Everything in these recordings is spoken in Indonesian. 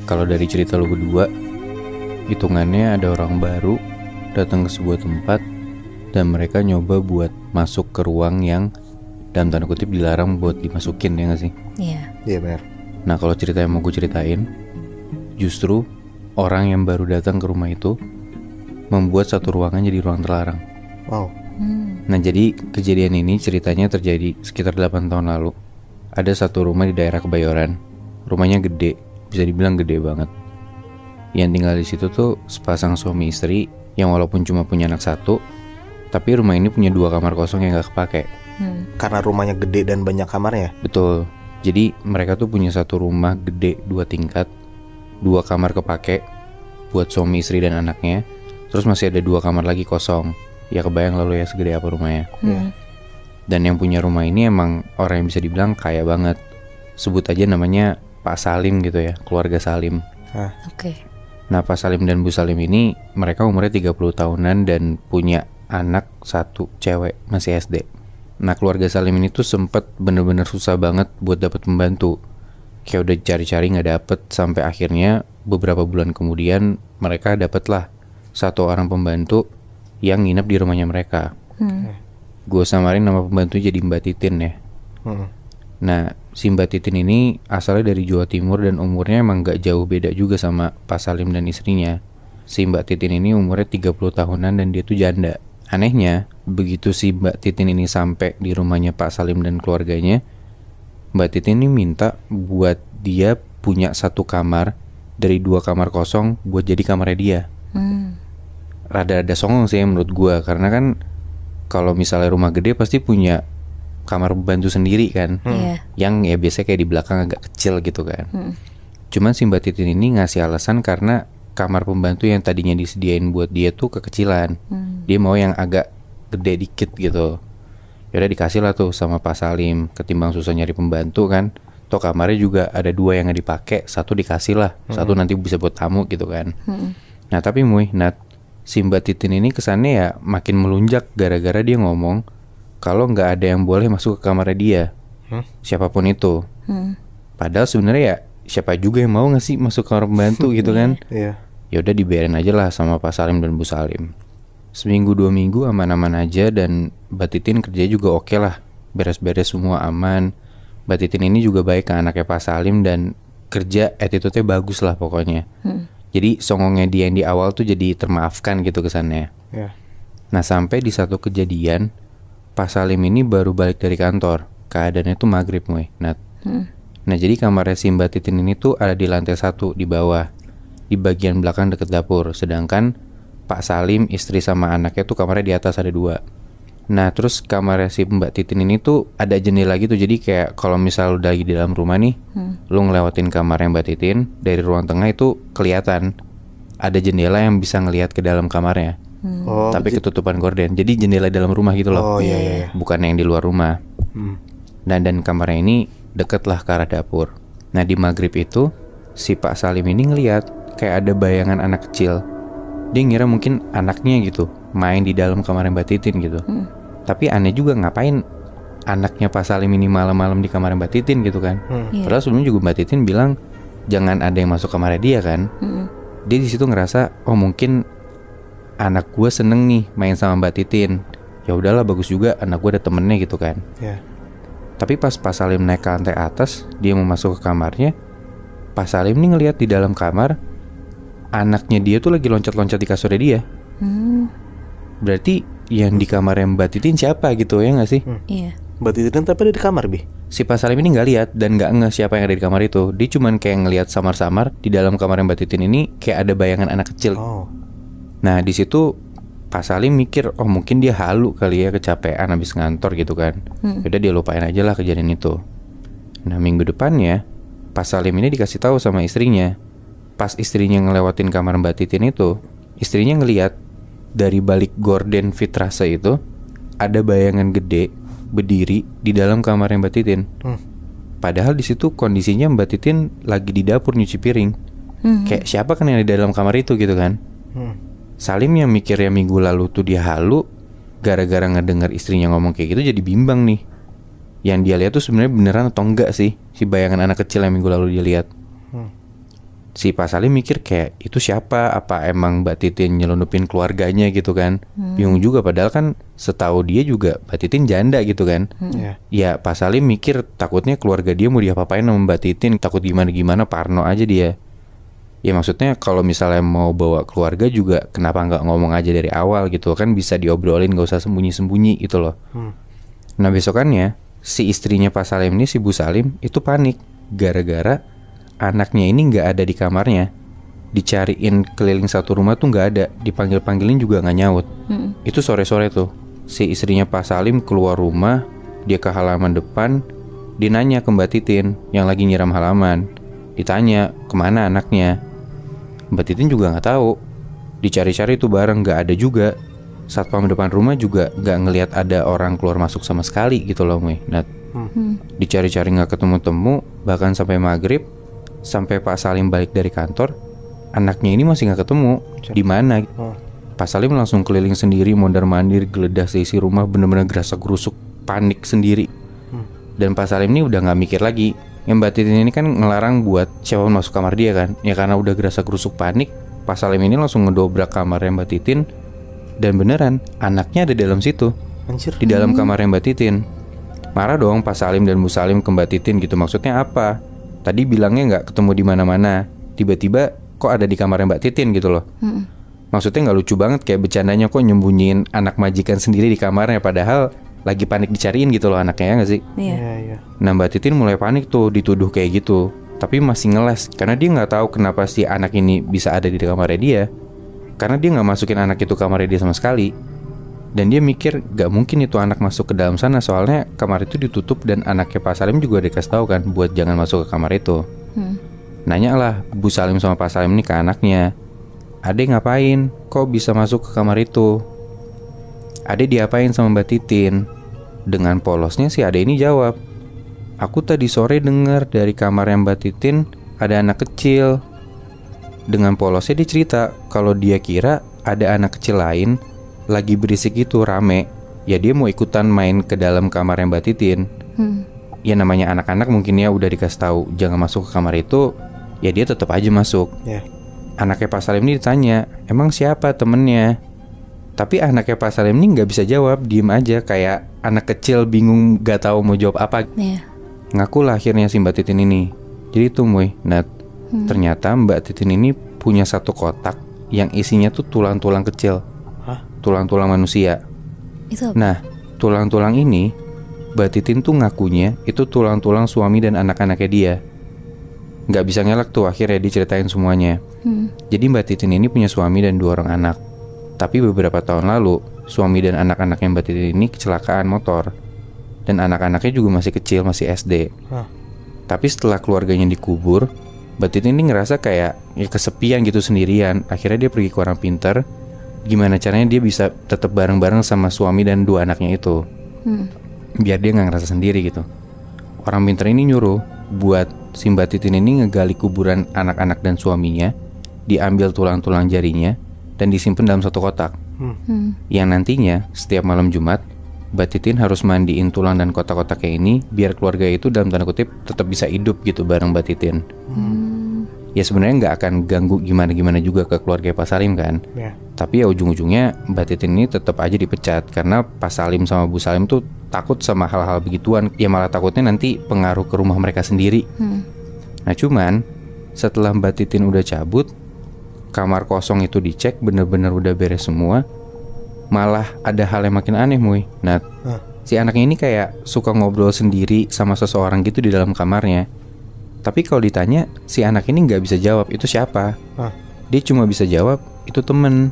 Kalau dari cerita lu berdua, hitungannya ada orang baru datang ke sebuah tempat dan mereka nyoba buat masuk ke ruang yang dalam tanda kutip dilarang buat dimasukin, ya gak sih? Iya. Iya benar. Nah kalau cerita yang mau gue ceritain, justru orang yang baru datang ke rumah itu membuat satu ruangan jadi ruang terlarang. Wow. Nah jadi kejadian ini ceritanya terjadi sekitar 8 tahun lalu. Ada satu rumah di daerah Kebayoran. Rumahnya gede, bisa dibilang gede banget. Yang tinggal di situ tuh sepasang suami istri yang walaupun cuma punya anak satu, tapi rumah ini punya 2 kamar kosong yang gak kepake. Karena rumahnya gede dan banyak kamarnya. Betul. Jadi mereka tuh punya satu rumah gede 2 tingkat, 2 kamar kepake buat suami istri dan anaknya. Terus masih ada 2 kamar lagi kosong. Ya kebayang lalu ya segede apa rumahnya. Dan yang punya rumah ini emang orang yang bisa dibilang kaya banget. Sebut aja namanya Pak Salim gitu ya, keluarga Salim. Oke. Nah Pak Salim dan Bu Salim ini mereka umurnya 30 tahunan dan punya anak satu cewek, masih SD. Nah keluarga Salim ini tuh sempet bener-bener susah banget buat dapat pembantu. Kayak udah cari-cari gak dapet, sampai akhirnya beberapa bulan kemudian mereka dapetlah satu orang pembantu yang nginep di rumahnya mereka. Gue samarin nama pembantu jadi Mbak Titin ya. Nah si Mbak Titin ini asalnya dari Jawa Timur dan umurnya emang gak jauh beda juga sama Pak Salim dan istrinya. Si Mbak Titin ini umurnya 30 tahunan dan dia tuh janda. Anehnya, begitu si Mbak Titin ini sampai di rumahnya Pak Salim dan keluarganya, Mbak Titin ini minta buat dia punya satu kamar dari 2 kamar kosong buat jadi kamarnya dia. Rada-rada songong sih menurut gue, karena kan kalau misalnya rumah gede pasti punya kamar pembantu sendiri kan, yang ya biasanya kayak di belakang agak kecil gitu kan. Cuman si Mbak Titin ini ngasih alasan karena kamar pembantu yang tadinya disediain buat dia tuh kekecilan. Dia mau yang agak gede dikit gitu. Yaudah dikasih lah tuh sama Pak Salim. Ketimbang susah nyari pembantu kan, toh kamarnya juga ada 2 yang gak dipakai, satu dikasih lah, satu nanti bisa buat tamu gitu kan. Nah tapi Nat, si Mbak Titin ini kesannya ya makin melunjak gara-gara dia ngomong kalau gak ada yang boleh masuk ke kamarnya dia, siapapun itu. Padahal sebenarnya ya siapa juga yang mau gak sih masuk kamar pembantu gitu kan. Ya udah dibiarin aja lah sama Pak Salim dan Bu Salim. Seminggu 2 minggu aman-aman aja dan Mbak Titin kerja juga oke lah, beres-beres semua aman. Mbak Titin ini juga baik ke anaknya Pak Salim dan kerja attitude-nya bagus lah pokoknya. Jadi songongnya dia yang di awal tuh jadi termaafkan gitu kesannya. Nah sampai di satu kejadian Pak Salim ini baru balik dari kantor, keadaannya tuh maghrib Nat. Nah jadi kamarnya si Mbak Titin ini tuh ada di lantai 1 di bawah, di bagian belakang deket dapur. Sedangkan Pak Salim, istri sama anaknya tuh kamarnya di atas ada 2. Nah terus kamarnya si Mbak Titin ini tuh ada jendela gitu. Jadi kayak kalau misal lu lagi di dalam rumah nih, lu ngelewatin kamarnya Mbak Titin, dari ruang tengah itu kelihatan ada jendela yang bisa ngelihat ke dalam kamarnya. Tapi ketutupan gorden. Jadi jendela dalam rumah gitu loh. Bukan yang di luar rumah. Dan kamarnya ini deket lah ke arah dapur. Nah di maghrib itu si Pak Salim ini ngelihat kayak ada bayangan anak kecil. Dia ngira mungkin anaknya gitu main di dalam kamar Mbak Titin gitu. Tapi aneh juga ngapain anaknya Pak Salim ini malam-malam di kamar Mbak Titin gitu kan. Padahal sebelumnya juga Mbak Titin bilang jangan ada yang masuk kamarnya dia kan. Dia di situ ngerasa oh mungkin anak gue seneng nih main sama Mbak Titin. Ya udahlah bagus juga anak gue ada temennya gitu kan. Tapi pas Pak Salim naik ke lantai atas, dia mau masuk ke kamarnya, Pak Salim nih ngelihat di dalam kamar anaknya dia tuh lagi loncat-loncat di kasurnya dia. Berarti yang di kamar Mbak Titin siapa gitu ya gak sih? Iya. Mbak Titin tapi ada di kamar Bi. Si Pak Salim ini gak lihat dan gak ngeh siapa yang ada di kamar itu. Dia cuman kayak ngelihat samar-samar di dalam kamar Mbak Titin ini kayak ada bayangan anak kecil. Nah di situ Pak Salim mikir oh mungkin dia halu kali ya, kecapean habis ngantor gitu kan. Udah dia lupain aja lah kejadian itu. Nah minggu depannya Pak Salim ini dikasih tahu sama istrinya. Pas istrinya ngelewatin kamar Mbak Titin itu, istrinya ngelihat dari balik gorden vitrase itu ada bayangan gede berdiri di dalam kamar Mbak Titin. Padahal di situ kondisinya Mbak Titin lagi di dapur nyuci piring. Kayak siapa kan yang ada di dalam kamar itu gitu kan. Salim yang mikirnya minggu lalu tuh dia halu, gara-gara ngedengar istrinya ngomong kayak gitu jadi bimbang nih. Yang dia lihat tuh sebenarnya beneran atau enggak sih si bayangan anak kecil yang minggu lalu dia lihat. si Pak Salim mikir kayak itu siapa? Apa emang Mbak Titin nyelundupin keluarganya gitu kan? Bingung juga padahal kan setahu dia juga Mbak Titin janda gitu kan? Ya. Ya Pak Salim mikir takutnya keluarga dia mau diapa-apain sama Mbak Titin, takut gimana-gimana, parno aja dia. Ya maksudnya kalau misalnya mau bawa keluarga juga kenapa nggak ngomong aja dari awal gitu kan, bisa diobrolin, gak usah sembunyi-sembunyi gitu loh. Nah besokannya si istrinya Pak Salim ini, si Bu Salim itu panik gara-gara anaknya ini nggak ada di kamarnya. Dicariin keliling satu rumah tuh nggak ada, dipanggil-panggilin juga nggak nyaut. Itu sore-sore tuh si istrinya Pak Salim keluar rumah, dia ke halaman depan, dia nanya ke Mbak Titin yang lagi nyiram halaman. Ditanya kemana anaknya, Mbak Titin juga nggak tahu. Dicari-cari tuh bareng nggak ada juga. Satpam depan rumah juga nggak ngelihat ada orang keluar masuk sama sekali gitu loh, Mui. Nah, dicari-cari nggak ketemu-temu, bahkan sampai maghrib, sampai Pak Salim balik dari kantor, anaknya ini masih nggak ketemu. Di mana? Pak Salim langsung keliling sendiri, mondar-mandir, geledah seisi rumah, bener-bener gerasa-gerusuk, panik sendiri. Dan Pak Salim ini udah nggak mikir lagi. Yang Mbak Titin ini kan ngelarang buat siapapun masuk kamar dia kan. Ya karena udah gerasa-gerusuk panik, Pak Salim ini langsung ngedobrak kamarnya Mbak Titin. Dan beneran anaknya ada di dalam situ. Anjir. Di dalam kamarnya Mbak Titin. Marah dong Pak Salim dan Bu Salim ke Mbak Titin gitu. Maksudnya apa? Tadi bilangnya nggak ketemu di mana-mana, tiba-tiba kok ada di kamarnya Mbak Titin gitu loh. Maksudnya nggak lucu banget kayak bercandanya kok nyembunyiin anak majikan sendiri di kamarnya, padahal lagi panik dicariin gitu loh anaknya, ya nggak sih? Iya. Iya. Nah Mbak Titin mulai panik tuh dituduh kayak gitu, tapi masih ngeles karena dia nggak tahu kenapa si anak ini bisa ada di kamarnya dia. Karena dia nggak masukin anak itu kamarnya dia sama sekali. Dan dia mikir gak mungkin itu anak masuk ke dalam sana, soalnya kamar itu ditutup dan anaknya Pak Salim juga dikasih tahu kan buat jangan masuk ke kamar itu. Nanya lah Bu Salim sama Pak Salim ini ke anaknya, Ade ngapain? Kok bisa masuk ke kamar itu? Ade diapain sama Mbak Titin? Dengan polosnya si Ade ini jawab, aku tadi sore dengar dari kamarnya Mbak Titin ada anak kecil. Dengan polosnya dia cerita kalau dia kira ada anak kecil lain lagi berisik itu rame, ya dia mau ikutan main ke dalam kamarnya Mbak Titin. Ya namanya anak-anak mungkin ya udah dikasih tahu jangan masuk ke kamar itu, ya dia tetap aja masuk. Anaknya Pak Salim ini ditanya, emang siapa temennya? Tapi anaknya Pak Salim ini nggak bisa jawab, diem aja kayak anak kecil bingung gak tahu mau jawab apa. Ngaku lah akhirnya si Mbak Titin ini. Jadi itu Mui, nah ternyata Mbak Titin ini punya satu kotak yang isinya tuh tulang-tulang kecil. Tulang-tulang manusia. Itu apa? Nah, tulang-tulang ini Mbak Titin tuh ngakunya itu tulang-tulang suami dan anak-anaknya dia. Nggak bisa ngelak tuh akhirnya diceritain semuanya. Jadi Mbak Titin ini punya suami dan 2 orang anak. Tapi beberapa tahun lalu suami dan anak-anaknya Mbak Titin ini kecelakaan motor. Dan anak-anaknya juga masih kecil, masih SD. Tapi setelah keluarganya dikubur, Mbak Titin ini ngerasa kayak ya kesepian gitu sendirian. Akhirnya dia pergi ke orang pintar, gimana caranya dia bisa tetap bareng-bareng sama suami dan 2 anaknya itu, biar dia nggak ngerasa sendiri gitu. Orang pintar ini nyuruh buat si Mbak Titin ini ngegali kuburan anak-anak dan suaminya, diambil tulang-tulang jarinya dan disimpan dalam satu kotak. Yang nantinya setiap malam Jumat Mbak Titin harus mandiin tulang dan kotak-kotaknya ini biar keluarga itu dalam tanda kutip tetap bisa hidup gitu bareng Mbak Titin. Ya sebenarnya nggak akan ganggu gimana-gimana juga ke keluarga Pak Salim kan. Tapi ya ujung-ujungnya Mbak Titin ini tetap aja dipecat karena Pak Salim sama Bu Salim tuh takut sama hal-hal begituan. Ya malah takutnya nanti pengaruh ke rumah mereka sendiri. Nah cuman setelah Mbak Titin udah cabut, kamar kosong itu dicek bener-bener udah beres semua. Malah ada hal yang makin aneh Mui. Nah si anaknya ini kayak suka ngobrol sendiri sama seseorang gitu di dalam kamarnya. Tapi kalau ditanya, si anak ini nggak bisa jawab itu siapa. Dia cuma bisa jawab itu temen.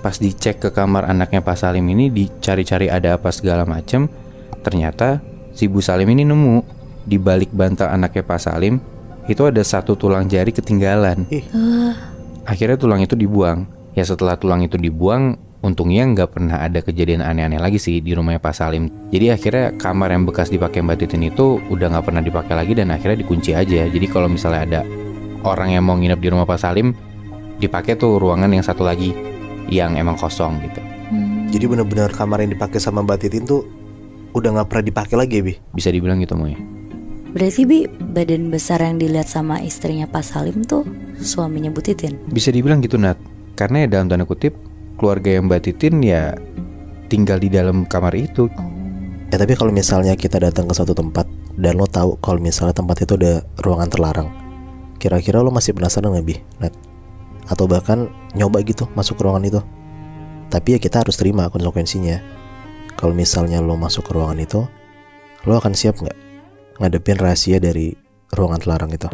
Pas dicek ke kamar anaknya Pak Salim ini, dicari-cari ada apa segala macem, ternyata si Bu Salim ini nemu di balik bantal anaknya Pak Salim itu ada satu tulang jari ketinggalan. Akhirnya tulang itu dibuang. Ya setelah tulang itu dibuang, untungnya nggak pernah ada kejadian aneh-aneh lagi sih di rumahnya Pak Salim. Jadi akhirnya kamar yang bekas dipakai Mbak Titin itu udah nggak pernah dipakai lagi dan akhirnya dikunci aja. Jadi kalau misalnya ada orang yang mau nginep di rumah Pak Salim, dipakai tuh ruangan yang satu lagi yang emang kosong gitu. Jadi benar-benar kamar yang dipakai sama Mbak Titin tuh udah nggak pernah dipakai lagi ya, Bi? Bisa dibilang gitu Moy. Berarti Bi, badan besar yang dilihat sama istrinya Pak Salim tuh suaminya Bu Titin? Bisa dibilang gitu Nat. Karena ya dalam tanda kutip, keluarga yang Mbak Titin ya tinggal di dalam kamar itu. Ya tapi kalau misalnya kita datang ke suatu tempat dan lo tahu kalau misalnya tempat itu ada ruangan terlarang, kira-kira lo masih penasaran gak Bi, Nat? Atau bahkan nyoba gitu masuk ke ruangan itu? Tapi ya kita harus terima konsekuensinya. Kalau misalnya lo masuk ke ruangan itu, lo akan siap gak ngadepin rahasia dari ruangan terlarang itu?